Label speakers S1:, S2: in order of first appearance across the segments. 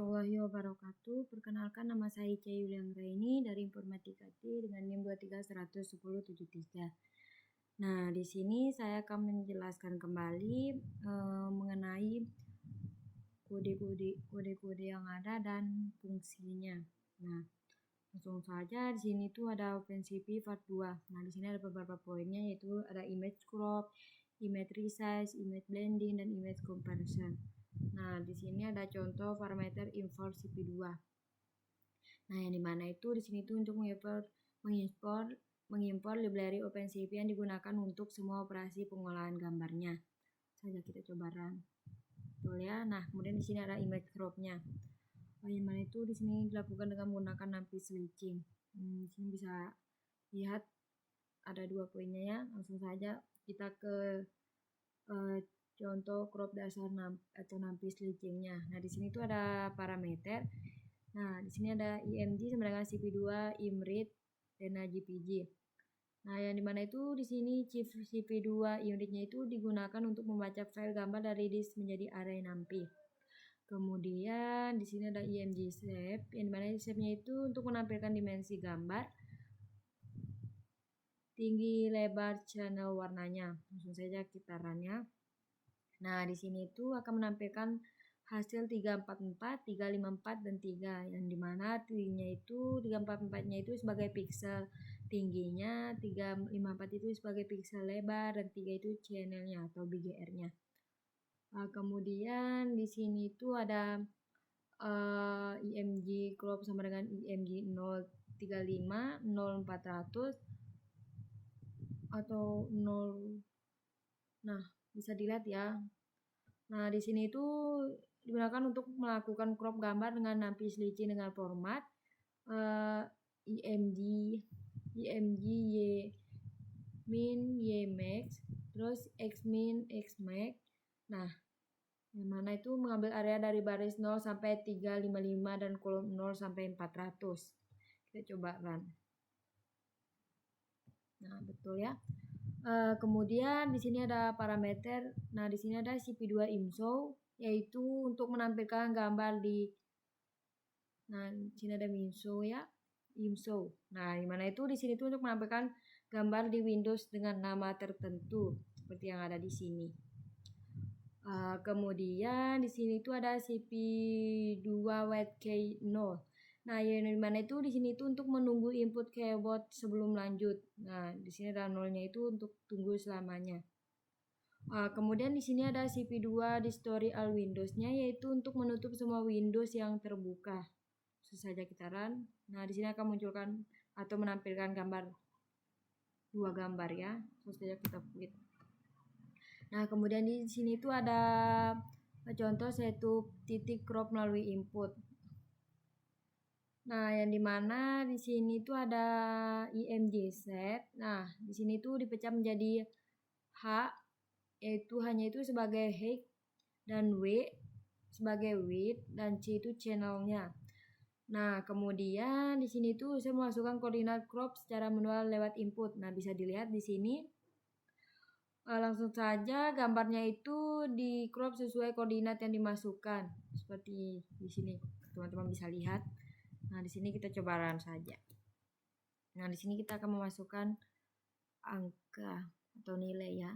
S1: warahmatullahi wabarakatuh. Perkenalkan, nama saya Ica Yulianggraini dari Informatika T dengan NIM 23.110.73. Nah, di sini saya akan menjelaskan kembali mengenai kode-kode yang ada dan fungsinya. Nah, langsung saja di sini tuh ada OpenCV part 2. Nah, di sini ada beberapa poinnya, yaitu ada image crop, image resize, image blending, dan image comparison. Nah, di sini ada contoh parameter import CP2. Nah, yang dimana itu di sini tuh untuk mengimpor library OpenCV yang digunakan untuk semua operasi pengolahan gambarnya. Saja kita coba run. Betul ya. Nah, kemudian di sini ada image crop-nya. Yang mana itu di sini dilakukan dengan menggunakan NumPy switching. Di sini bisa lihat ada 2 poinnya ya. Langsung saja kita ke contoh crop dasar atau NumPy switching-nya. Nah, di sini tuh ada parameter. Nah, di sini ada IMG sama dengan CP2, IMRIT, dan GPG. Nah, yang dimana itu di sini chip CP2 unitnya itu digunakan untuk membaca file gambar dari disk menjadi array NumPy. Kemudian di sini ada IMG shape, yang dimana shape-nya itu untuk menampilkan dimensi gambar, tinggi, lebar, channel, warnanya. Langsung saja kita run ya. Nah, di sini itu akan menampilkan hasil 344, 354, dan 3. Yang dimana tingginya itu 344-nya itu sebagai pixel, tingginya 354 itu sebagai pixel lebar, dan 3 itu channelnya atau BGR-nya. Kemudian di sini itu ada IMG crop sama dengan IMG 035, 0400 atau 0. Nah, bisa dilihat ya. Nah, di sini itu digunakan untuk melakukan crop gambar dengan NumPy switching dengan format IMG Y min Y max, terus X min X max. Nah, yang mana itu mengambil area dari baris 0 sampai 355 dan kolom 0 sampai 400. Kita coba run. Nah, betul ya. Kemudian di sini ada parameter. Nah, di sini ada CP2 IMShow, yaitu untuk menampilkan gambar di. Nah, di sini ada IMShow ya, IMShow. Nah, di mana itu di sini tuh untuk menampilkan gambar di Windows dengan nama tertentu seperti yang ada di sini. Kemudian di sini tuh ada CP2 WebK0. Nah, yang dimana itu di sini tuh untuk menunggu input keyboard sebelum lanjut. Nah, di sini ada nolnya itu untuk tunggu selamanya. Kemudian di sini ada CP2 di story all Windows-nya, yaitu untuk menutup semua Windows yang terbuka. Langsung saja kita run. Nah, di sini akan munculkan atau menampilkan gambar 2 gambar ya. Langsung saja kita quit. Nah, kemudian di sini tuh ada contoh setup titik crop melalui input. Nah, yang dimana di sini tuh ada IMG set. Nah, di sini tuh dipecah menjadi H, yaitu hanya itu sebagai height, dan W sebagai width, dan C itu channelnya. Nah, kemudian di sini tuh saya memasukkan koordinat crop secara manual lewat input. Nah, bisa dilihat di sini. Langsung saja gambarnya itu di crop sesuai koordinat yang dimasukkan. Seperti di sini, teman-teman bisa lihat. Nah, di sini kita coba run saja. Nah, di sini kita akan memasukkan angka atau nilai ya.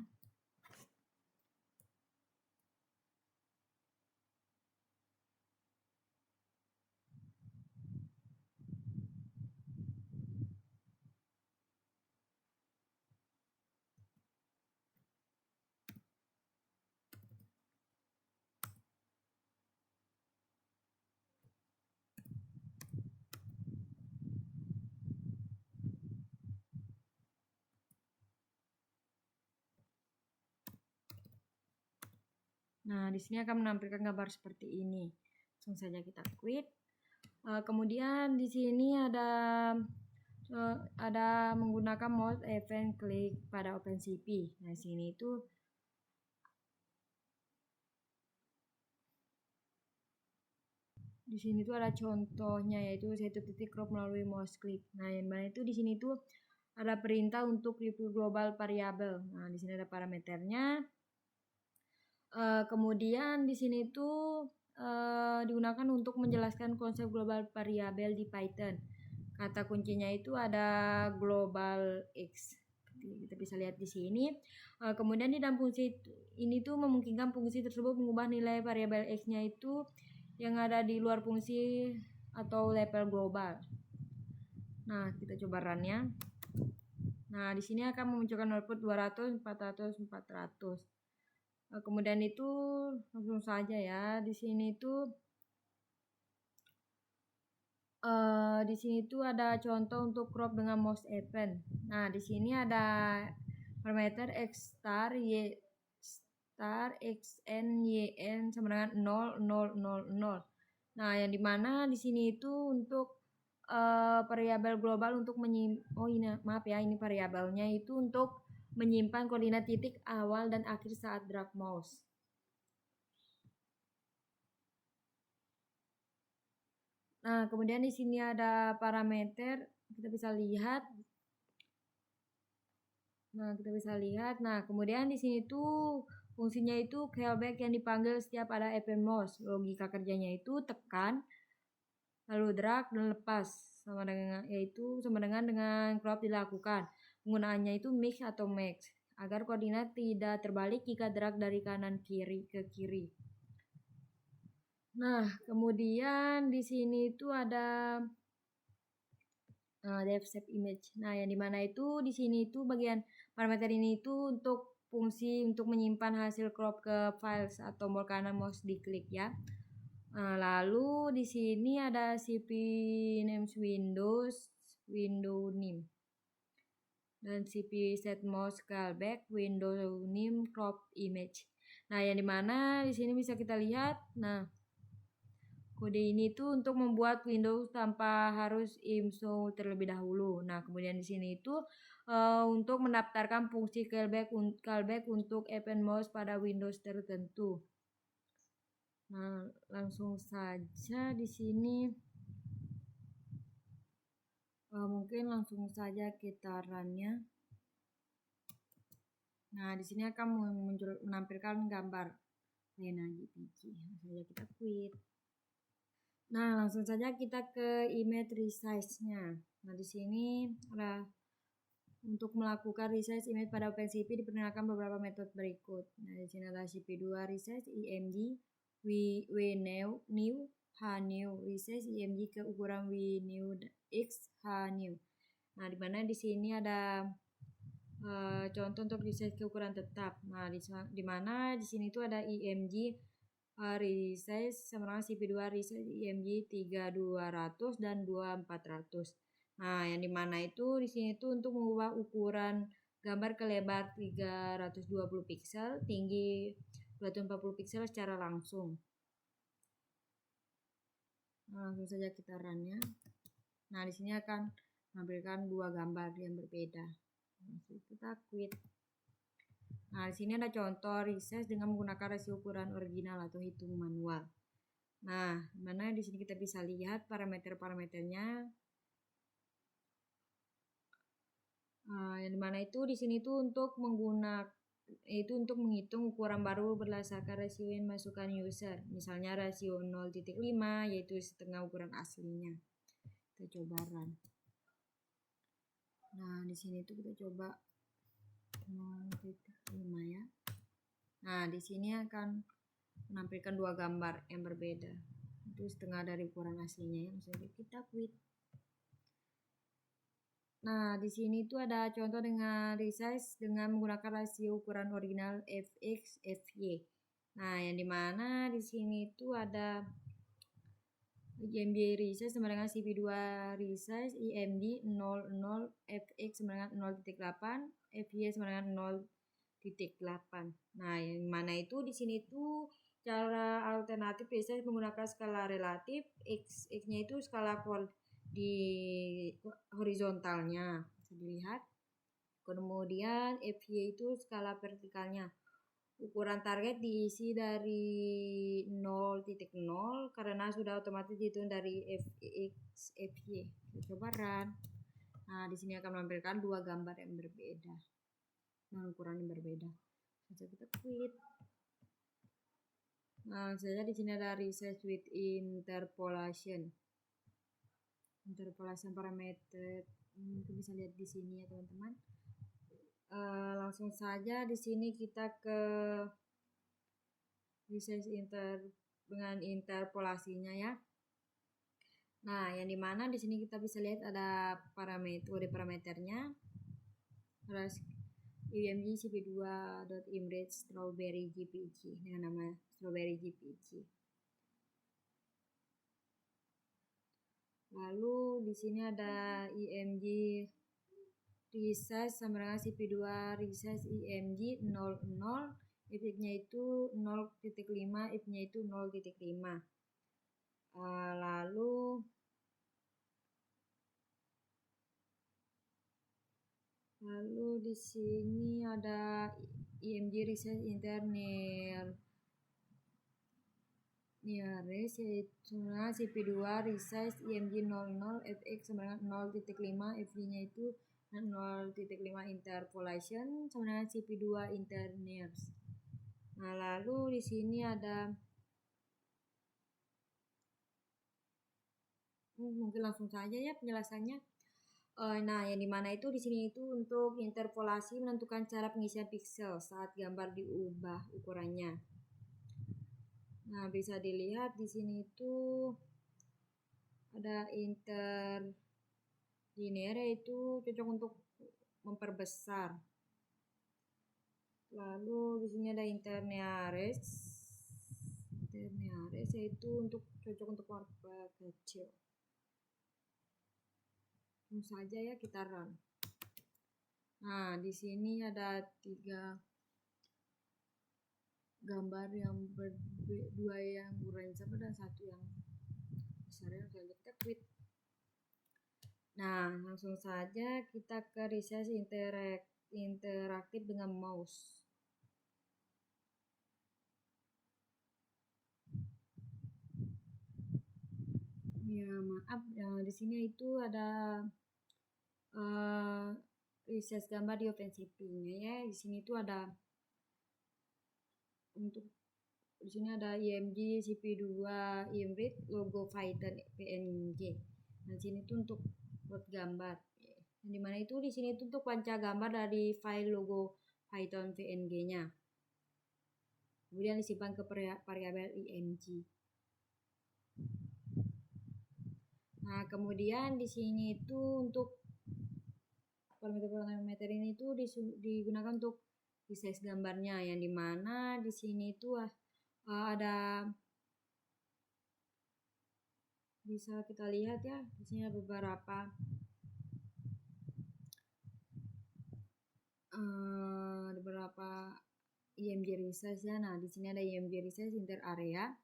S1: Nah, di sini akan menampilkan gambar seperti ini. Langsung saja kita quit. Kemudian di sini ada menggunakan mouse event klik pada OpenCV. Nah, di sini itu ada contohnya, yaitu satu titik crop melalui mouse klik. Nah, yang mana itu di sini tuh ada perintah untuk review global variable. Nah, di sini ada parameternya. Kemudian di sini tuh digunakan untuk menjelaskan konsep global variabel di Python. Kata kuncinya itu ada global x. Kita bisa lihat di sini. Kemudian di dalam fungsi ini tuh memungkinkan fungsi tersebut mengubah nilai variabel x-nya itu yang ada di luar fungsi atau level global. Nah, kita coba run-nya. Nah, di sini akan memunculkan output 200, 400, 400. Kemudian itu langsung saja ya. Di sini itu ada contoh untuk crop dengan mouse event. Nah, di sini ada parameter x star y star x n y n sama dengan 0 0 0 0. Nah, yang dimana di sini itu untuk variabel global untuk ini variabelnya itu untuk menyimpan koordinat titik awal dan akhir saat drag mouse. Nah, kemudian di sini ada parameter, kita bisa lihat. Nah, kemudian di sini tuh fungsinya itu callback yang dipanggil setiap ada event mouse. Logika kerjanya itu tekan, lalu drag dan lepas sama dengan crop dilakukan. Penggunaannya itu mix atau max agar koordinat tidak terbalik jika drag dari kanan kiri ke kiri. Nah, kemudian di sini itu ada dev save image. Nah, yang dimana itu di sini itu bagian parameter ini itu untuk fungsi untuk menyimpan hasil crop ke files atau tombol kanan mouse diklik ya. Nah, lalu di sini ada cp names window name dan cp set mouse callback window name crop image. Nah, yang dimana di sini bisa kita lihat. Nah, kode ini tuh untuk membuat Windows tanpa harus install terlebih dahulu. Nah, kemudian di sini itu untuk mendaftarkan fungsi callback untuk event mouse pada Windows tertentu. Nah, langsung saja di sini mungkin langsung saja kita run-nya. Nah, di sini akan menampilkan gambar Lena GPG. Langsung saja kita quit. Nah, langsung saja kita ke image resize-nya. Nah, di sini ada untuk melakukan resize image pada OpenCV diperkenalkan beberapa metode berikut. Nah, di sini ada cp2 resize img, wnew, hnew, resize img ke ukuran wnew x hnew. Nah, di mana di sini ada contoh untuk resize ke ukuran tetap. Nah, di mana di sini itu ada img resize sama dengan cp2 resize img 3200 dan 2400. Nah, yang dimana itu di sini tuh untuk mengubah ukuran gambar ke lebar 320 pixel, tinggi 240 pixel secara langsung. Nah, langsung saja kita run-nya. Nah, di sini akan menampilkan dua gambar yang berbeda. Langsung kita quit. Nah, di sini ada contoh resize dengan menggunakan rasio ukuran original atau hitung manual. Nah, mana di sini kita bisa lihat parameter-parameternya. Yang dimana itu di sini tuh untuk menghitung ukuran baru berdasarkan rasio yang masukkan user. Misalnya rasio 0.5 yaitu setengah ukuran aslinya. Kita coba run. Nah, di sini tuh kita coba 0.5 ya. Nah, di sini akan menampilkan dua gambar yang berbeda. Itu setengah dari ukuran aslinya ya. Langsung kita quit. Nah, di sini tuh ada contoh dengan resize dengan menggunakan rasio ukuran original fx fy. Nah, yang dimana di sini tuh ada img resize sama dengan cp2 resize img 00 fx sama dengan 0.8 fy sama dengan 0.8. Nah, yang mana itu di sini tuh cara alternatif resize menggunakan skala relatif, x-nya itu skala di horizontalnya bisa dilihat. Kemudian fy itu skala vertikalnya. Ukuran target diisi dari 0.0 karena sudah otomatis dihitung dari fx fy. Kita coba run. Nah, di sini akan menampilkan dua gambar yang berbeda dengan ukuran yang berbeda. Bisa kita quit. Nah, saya di sini ada resize with interpolation. Interpolation parameter. Mungkin bisa lihat di sini ya, teman-teman. Langsung saja di sini kita ke resize dengan interpolasinya ya. Nah, yang dimana di sini kita bisa lihat ada parameternya. Terus UMG cp2.image strawberry jpg dengan nama strawberry jpg. Lalu di sini ada img resize sama dengan cp2 resize img 00, if-nya itu 0.5, if-nya itu 0.5. Lalu di sini ada img resize internal nearest yaitu cp2 resize img 00, fx sama dengan 0.5, fv-nya itu 0.5 interpolation sama dengan cp2 internals. Nah, lalu di sini ada mungkin langsung saja ya penjelasannya. Nah, yang dimana itu di sini itu untuk interpolasi menentukan cara pengisian pixel saat gambar diubah ukurannya. Nah, bisa dilihat di sini itu ada interlinear yaitu cocok untuk memperbesar. Lalu di sini ada interneares yaitu untuk cocok untuk warna kecil. Langsung saja ya kita run. Nah, di sini ada 3 gambar yang dua yang ukurannya sama dan 1 yang besarnya. Kita quit. Nah, langsung saja kita ke resize interaktif dengan mouse. Ya, maaf, di sini itu ada resize gambar di OpenCV-nya ya. Di sini itu ada di sini ada img cp2 image logo Python png. Nah, di sini itu untuk buat gambar. Yang dimana itu di sini itu untuk panca gambar dari file logo Python png-nya. Kemudian disimpan ke variabel img. Nah, kemudian di sini itu untuk parameter ini itu digunakan untuk resize gambarnya, yang dimana di sini itu ada bisa kita lihat ya, di sini ada beberapa img resize ya. Nah, di sini ada img resize inter area,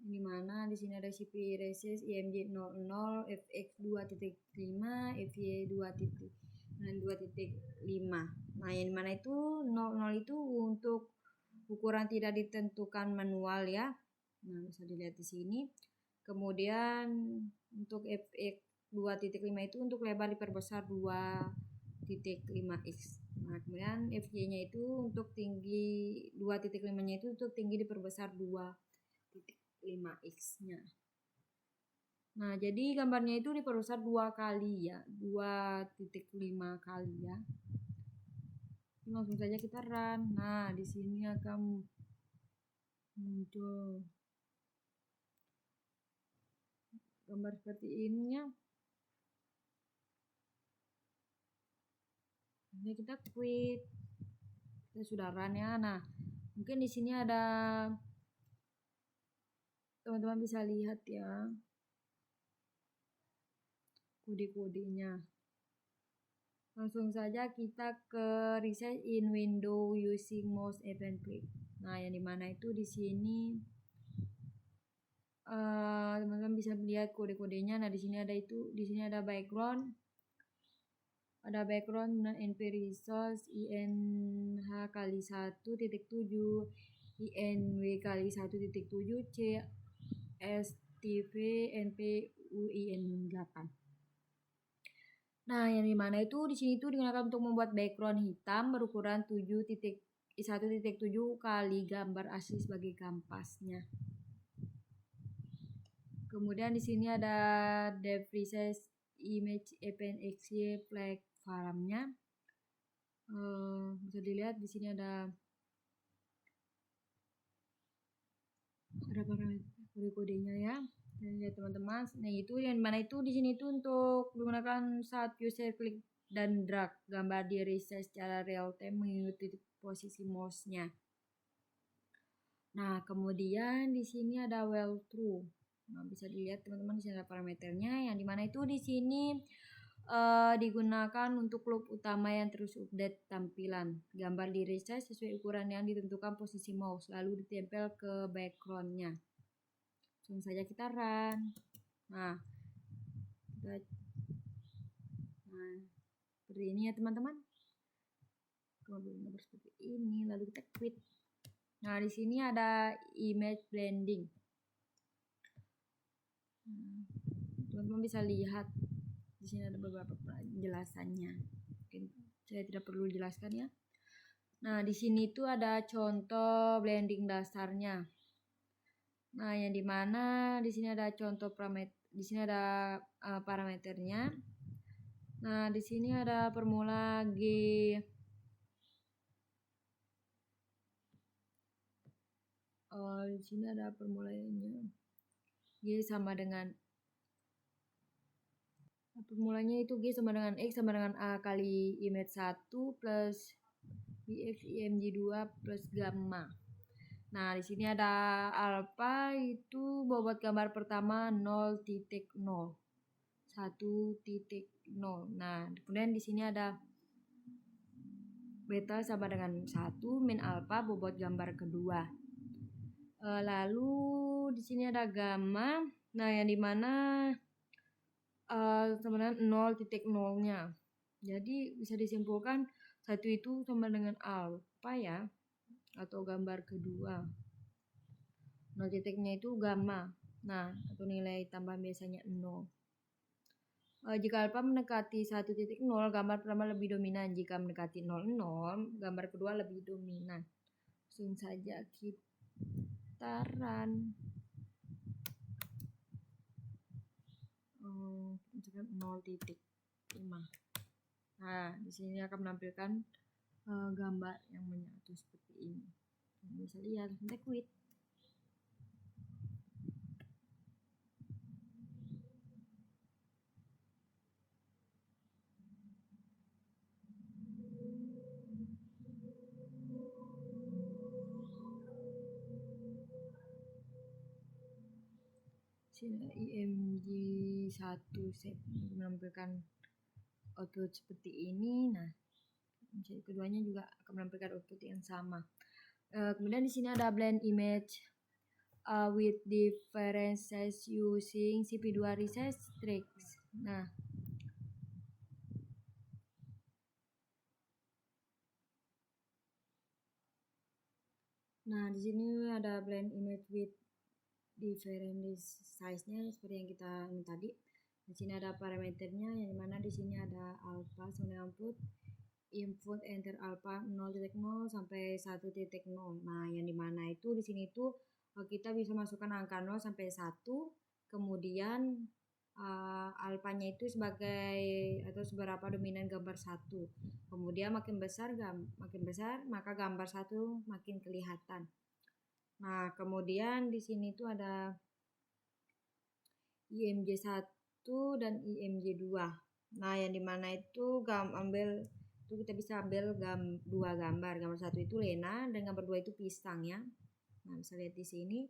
S1: di mana di sini ada cp resize img 00, fx 2.5, fy 2.5. Nah, yang dimana itu 00 itu untuk ukuran tidak ditentukan manual ya. Nah, bisa dilihat di sini. Kemudian untuk fx 2.5 itu untuk lebar diperbesar 2.5x. Nah, kemudian fy-nya itu untuk tinggi 2.5-nya itu untuk tinggi diperbesar 2.5x-nya. Nah, jadi gambarnya itu diperbesar 2 kali ya, 2.5 kali ya. Langsung saja kita run. Nah, di sini akan muncul gambar seperti ini ya. Ini kita quit. Kita sudah run ya. Nah, mungkin di sini ada teman-teman bisa lihat ya kode-kodenya. Langsung saja kita ke resize in window using mouse event click. Nah, yang dimana itu di sini teman-teman bisa melihat kode-kodenya. Nah, di sini ada background. Ada background np resource inh kali 1.7 inw kali 1.7 c stv np uin 8. Nah, yang dimana itu di sini itu digunakan untuk membuat background hitam berukuran 7.5 1.7 kali gambar asli sebagai kampasnya. Kemudian di sini ada dev resize image OpenXY platformnya. Bisa dilihat di sini ada kode-kodenya ya. Lihat teman-teman. Nah, itu yang mana itu di sini itu untuk menggunakan saat user klik dan drag gambar di resize secara real time mengikuti posisi mouse-nya. Nah, kemudian di sini ada well through. Nah, bisa dilihat teman-teman di sini ada parameternya yang dimana itu di sini digunakan untuk loop utama yang terus update tampilan gambar di resize sesuai ukuran yang ditentukan posisi mouse lalu ditempel ke backgroundnya. Langsung saja kita run. Nah, seperti ini ya teman-teman. Kemudian seperti ini, lalu kita quit. Nah, di sini ada image blending. Teman-teman bisa lihat di sini ada beberapa penjelasannya. Mungkin saya tidak perlu jelaskan ya. Nah, di sini itu ada contoh blending dasarnya. Nah, yang dimana di sini ada contoh parameter, di sini ada parameternya. Nah, di sini ada formula G. Di sini ada formulanya. G sama dengan formulanya itu G sama dengan X sama dengan A kali image 1 plus BX IMG 2 plus gamma. Nah, di sini ada alpha itu bobot gambar pertama 0.0 1.0. Nah, kemudian di sini ada beta sama dengan 1 min alpha bobot gambar kedua. Lalu di sini ada gamma. Nah, yang dimana sama dengan 0.0-nya. Jadi bisa disimpulkan 1 itu sama dengan alpha ya, atau gambar kedua. 0-nya itu gamma. Nah, atau nilai tambahan biasanya 0. Jika alpha mendekati 1.0, gambar pertama lebih dominan. Jika mendekati 0,0, gambar kedua lebih dominan. Langsung saja kita run. 0.5. Nah, di sini akan menampilkan gambar yang menyatu seperti ini. Bisa lihat, kita quit. Sini IMG 1 set menampilkan output seperti ini. Nah, keduanya juga akan menampilkan output yang sama. Kemudian di sini ada blend image with different size using CP2 resize tricks. Nah, di sini ada blend image with different size-nya seperti yang kita ini tadi. Di sini ada parameternya yang dimana di sini ada alpha sama output input enter alpha 0.0 sampai 1.0. Nah, yang dimana itu di sini itu kita bisa masukkan angka 0 sampai 1, kemudian alfanya itu sebagai atau seberapa dominan gambar 1. Kemudian makin besar maka gambar 1 makin kelihatan. Nah, kemudian di sini itu ada IMG 1 dan IMG 2. Nah, yang dimana itu kita bisa ambil dua gambar. Gambar 1 itu Lena dan gambar 2 itu pisang ya. Nah, bisa lihat di sini.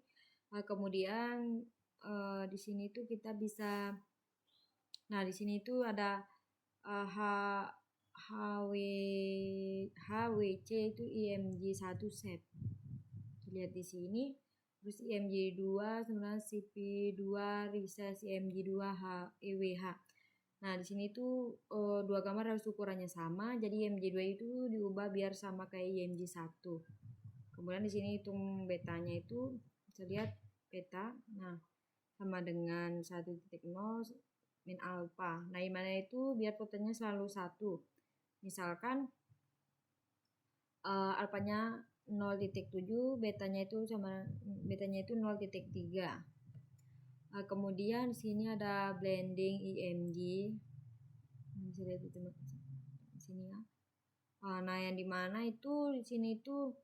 S1: Kemudian di sini itu kita bisa, nah di sini itu ada HWC itu IMG 1 set. Lihat di sini. Terus IMG 2 sebenarnya CP2 resize IMG 2 EWH. Nah, di sini itu dua gambar harus ukurannya sama. Jadi IMG 2 itu diubah biar sama kayak IMG 1. Kemudian di sini hitung betanya itu bisa lihat beta. Nah, sama dengan 1.0 min alpha. Nah, gimana itu biar fotonya selalu 1. Misalkan alfanya 0.7, betanya itu 0.3. Kemudian di sini ada blending IMG. Bisa lihat itu di sini ya. Nah, yang dimana itu di sini itu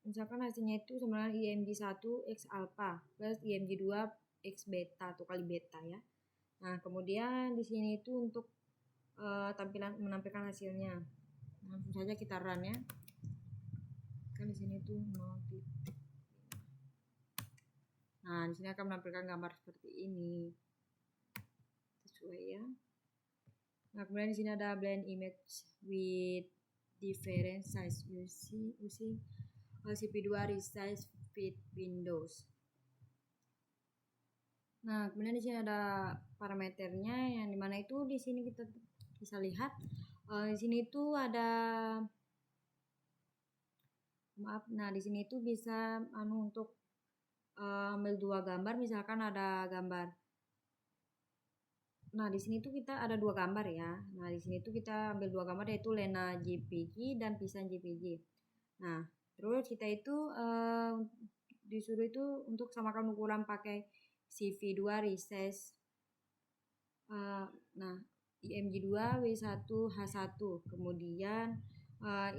S1: misalkan hasilnya itu sebenarnya IMG 1 X alpha plus IMG 2 X beta atau kali beta ya. Nah, kemudian di sini itu untuk menampilkan hasilnya. Langsung saja kita run ya. Kan di sini tuh 0. Nah, di sini akan menampilkan gambar seperti ini. Sesuai ya. Nah, kemudian di sini ada blend image with different size using CP2 resize fit windows. Nah, kemudian di sini ada parameternya, yang dimana itu di sini kita bisa lihat di sini itu ada Nah, di sini itu bisa untuk ambil 2 gambar, misalkan ada gambar. Nah, di sini tuh kita ada 2 gambar ya. Nah, di sini tuh kita ambil 2 gambar, yaitu Lena JPG dan Pisan JPG. Nah, terus kita itu disuruh itu untuk samakan ukuran pakai CV2 resize. Nah, IMG2 W1 H1. Kemudian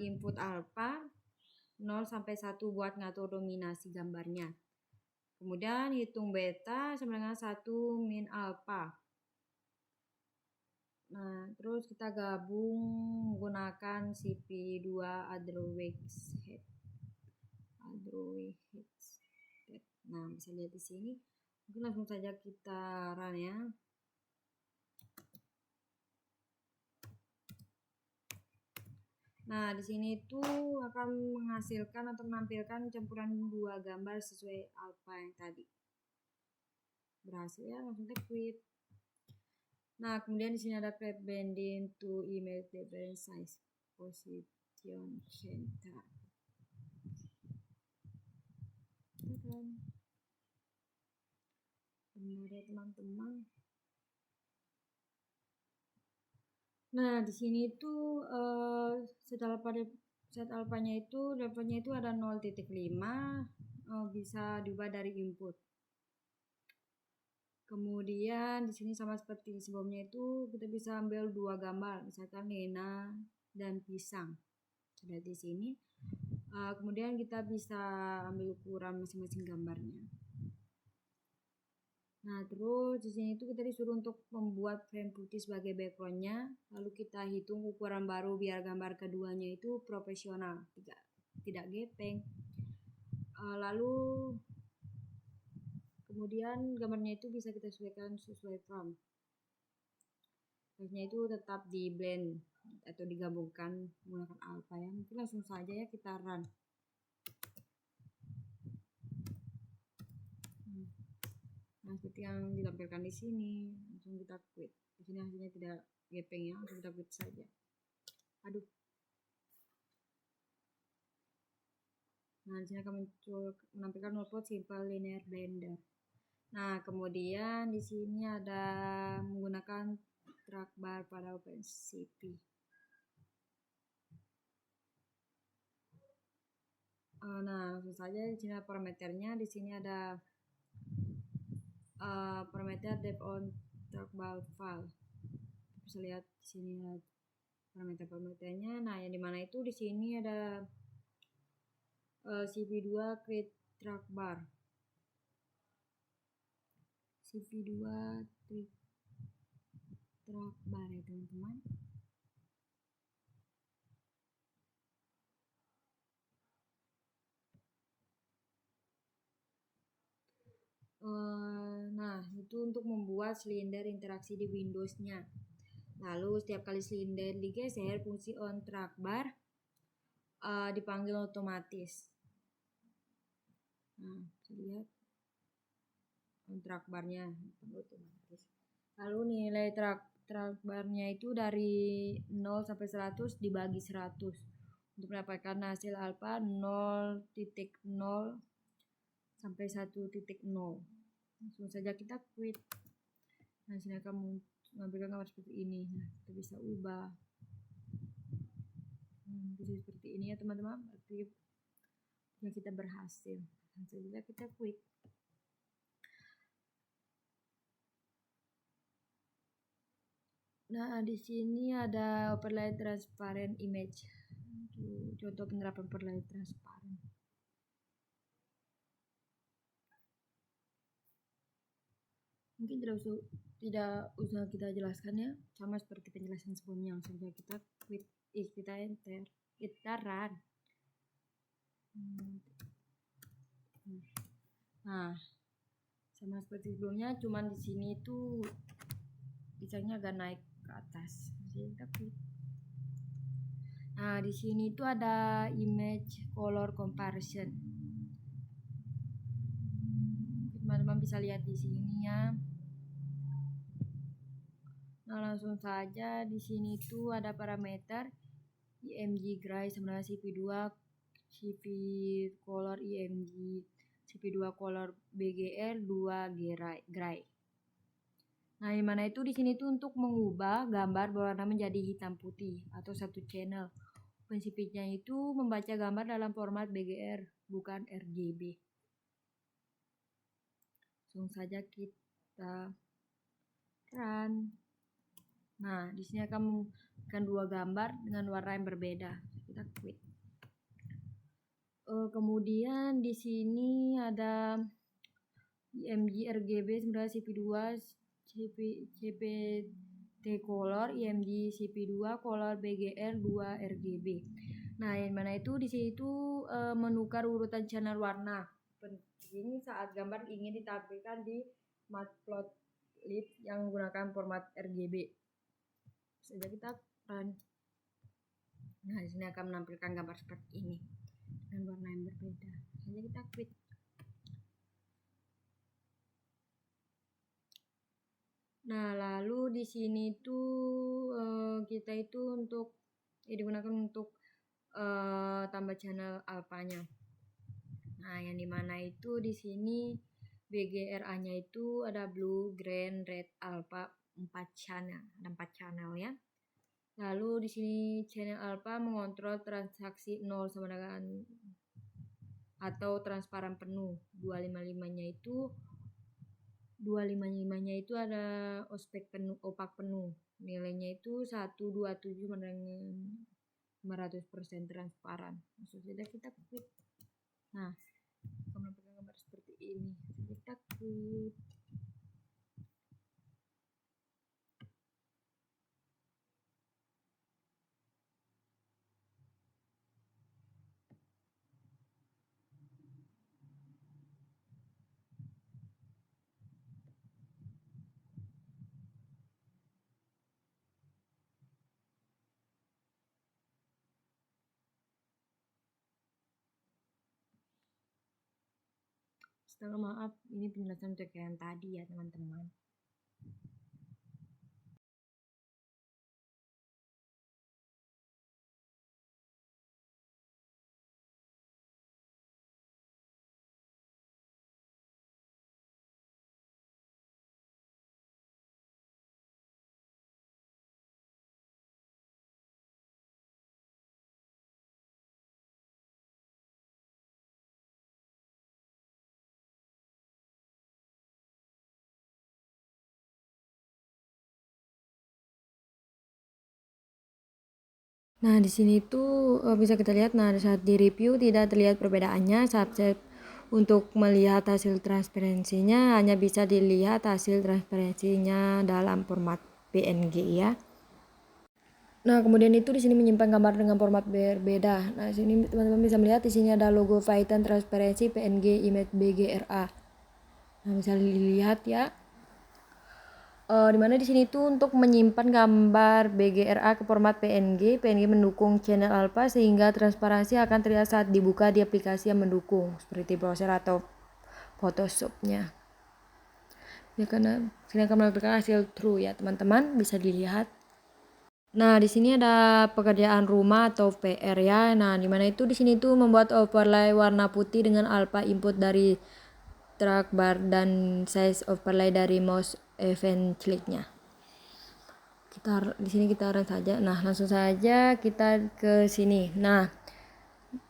S1: input alpha 0 sampai 1 buat ngatur dominasi gambarnya. Kemudian hitung beta sama dengan 1 min alpha. Nah, terus kita gabung menggunakan CP2 Adrowax head. Nah, bisa lihat di sini. Mungkin langsung saja kita run ya. Nah, di sini itu akan menghasilkan atau menampilkan campuran 2 gambar sesuai alpha yang tadi. Berhasil ya, langsung kita quit. Nah, kemudian di sini ada create blending to image different size position center. Benar ya teman-teman. Nah, di sini itu set alfanya itu levelnya itu ada 0.5, bisa diubah dari input. Kemudian di sini sama seperti sebelumnya itu kita bisa ambil 2 gambar, misalkan Lena dan pisang. Sudah di sini. Kemudian kita bisa ambil ukuran masing-masing gambarnya. Nah, terus di sini itu kita disuruh untuk membuat frame putih sebagai backgroundnya, lalu kita hitung ukuran baru biar gambar keduanya itu profesional, tidak gepeng. Lalu kemudian gambarnya itu bisa kita sesuaikan sesuai prompt. Size-nya itu tetap di blend atau digabungkan menggunakan alpha ya. Mungkin langsung saja ya kita run. Nah, seperti yang ditampilkan di sini, langsung kita quit. Di sini hasilnya tidak gepeng ya, langsung kita quit saja. Aduh. Nah, di sini akan menampilkan output simple linear blender. Nah, kemudian di sini ada menggunakan trackbar pada OpenCV. Nah, langsung saja di sini parameternya. Di sini ada parameter depth on trackball file. Bisa lihat di sini parameternya. Nah, yang dimana itu di sini ada CV2 create trackbar. CV2 trackbar ya teman-teman. Nah, itu untuk membuat silinder interaksi di Windows-nya. Lalu setiap kali silinder digeser, fungsi on trackbar dipanggil otomatis. Nah, bisa lihat on trackbarnya dipanggil otomatis. Lalu nilai trackbarnya itu dari 0 sampai 100 dibagi 100 untuk mendapatkan hasil alpha 0.0 sampai 1.0. Langsung saja kita quit. Nah, sini akan menampilkan gambar seperti ini. Nah, kita bisa ubah. Bisa seperti ini ya teman-teman. Berarti ya kita berhasil. Langsung saja kita klik. Nah, di sini ada overlay transparent image. Contoh penerapan overlay transparan. Mungkin tidak usah kita jelaskan ya, sama seperti penjelasan sebelumnya. Langsung saja kita klik, kita enter, kita run. Nah, sama seperti sebelumnya, cuman di sini tuh desainnya agak naik ke atas. Jadi kita klik. Nah, di sini tuh ada image color comparison. Teman-teman bisa lihat di sini ya. Nah, langsung saja di sini tuh ada parameter IMG gray sama dengan CP2, CP color IMG, CP2 color BGR 2 gray. Nah, yang mana itu di sini tuh untuk mengubah gambar berwarna menjadi hitam putih atau satu channel. Prinsipnya itu membaca gambar dalam format BGR bukan RGB. Langsung saja kita run. Nah, di sini akan memberikan dua gambar dengan warna yang berbeda. Kita klik. Kemudian di sini ada IMG RGB 9 CP2 CPT color IMG CP2 color BGR 2 RGB. Nah, yang mana itu di sini itu menukar urutan channel warna. Penting saat gambar ingin ditampilkan di matplotlib yang menggunakan format RGB. Saja kita run. Nah, di sini akan menampilkan gambar seperti ini dengan warna yang berbeda. Saja kita klik. Nah, lalu di sini tuh kita itu untuk digunakan untuk tambah channel alpha-nya. Nah, yang dimana itu di sini BGRA-nya itu ada blue, green, red, alpha 4 channel, ada 4 channel ya. Lalu di sini channel alpha mengontrol transaksi 0 sama dengan atau transparan penuh. 255-nya itu ada opak penuh. Nilainya itu 127 sama dengan 500% transparan. Maksud saja kita klik. Nah, menampilkan gambar seperti ini. Kita klik. Setelah maaf, ini penjelasan untuk yang tadi ya teman-teman. Nah, di sini tuh bisa kita lihat, nah saat di review tidak terlihat perbedaannya. Saat untuk melihat hasil transparansinya hanya bisa dilihat hasil transparansinya dalam format PNG ya. Nah, kemudian itu di sini menyimpan gambar dengan format berbeda. Nah, di sini teman-teman bisa melihat di sini ada logo Python transparansi PNG image BGRA. Nah, bisa dilihat ya. Dimana di sini tuh untuk menyimpan gambar BGRA ke format PNG mendukung channel alpha sehingga transparansi akan terlihat saat dibuka di aplikasi yang mendukung seperti browser atau Photoshop-nya. Ya, karena sini akan menampilkan hasil true ya teman-teman, bisa dilihat. Nah, di sini ada pekerjaan rumah atau PR ya. Nah, dimana itu di sini tuh membuat overlay warna putih dengan alpha input dari trackbar dan size overlay dari mouse event click-nya. di sini kita run saja. Nah, langsung saja kita ke sini. Nah,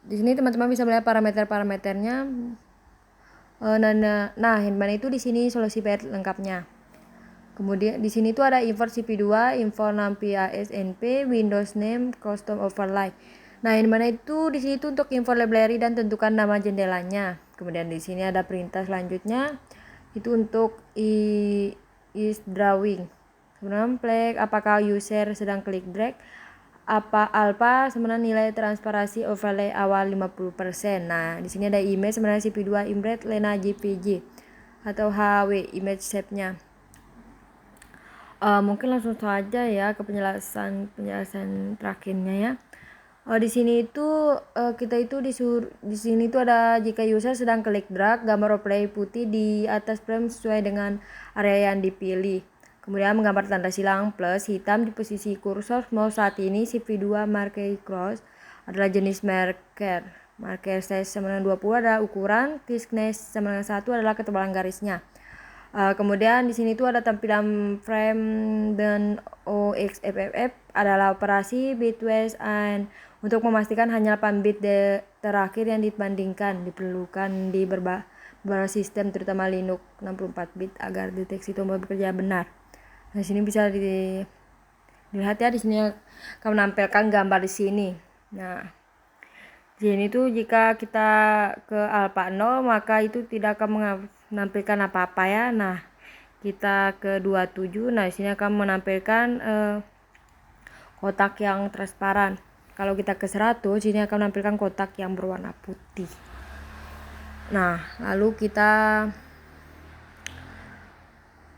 S1: di sini teman-teman bisa melihat parameter-parameternya. Nah, handphone itu di sini solusi PET lengkapnya. Kemudian di sini tuh ada import CPU2, import NumPy ASNP, Windows name, custom overlay. Nah, yang mana itu di sini tuh untuk import library dan tentukan nama jendelanya. Kemudian di sini ada perintah selanjutnya itu untuk is drawing. Kemudian flag apakah user sedang klik drag, apa alpha sebenarnya nilai transparansi overlay awal 50%. Nah, di sini ada image sebenarnya CPU2 image Lena JPG atau HW image shape-nya. Mungkin langsung saja ya ke penjelasan terakhirnya ya. Di sini itu kita itu di sini itu ada jika user sedang klik drag gambar overlay putih di atas frame sesuai dengan area yang dipilih. Kemudian menggambar tanda silang plus hitam di posisi kursor mouse. Saat ini CV2 marker cross adalah jenis marker. Marker size sama dengan 20 adalah ukuran, thickness sama dengan 1 adalah ketebalan garisnya. Kemudian di sini tuh ada tampilan frame dan OXFFF adalah operasi bitwise and untuk memastikan hanya 8 bit terakhir yang dibandingkan diperlukan di beberapa sistem terutama Linux 64 bit agar deteksi tombol bekerja benar. Nah, sini bisa dilihat ya, di sini akan menampilkan gambar di sini. Nah, di sini tuh jika kita ke alpha 0 maka itu tidak akan menampilkan apa-apa ya. Nah, kita ke 27. Nah, di sini akan menampilkan kotak yang transparan. Kalau kita ke 100, sini akan menampilkan kotak yang berwarna putih. Nah, lalu kita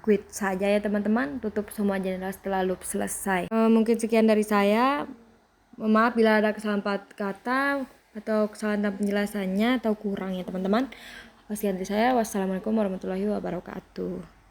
S1: quit saja ya teman-teman, tutup semua jendela setelah loop selesai. Mungkin sekian dari saya. Maaf bila ada kesalahan kata atau kesalahan dalam penjelasannya atau kurang ya teman-teman. Sekian dari saya. Wassalamualaikum warahmatullahi wabarakatuh.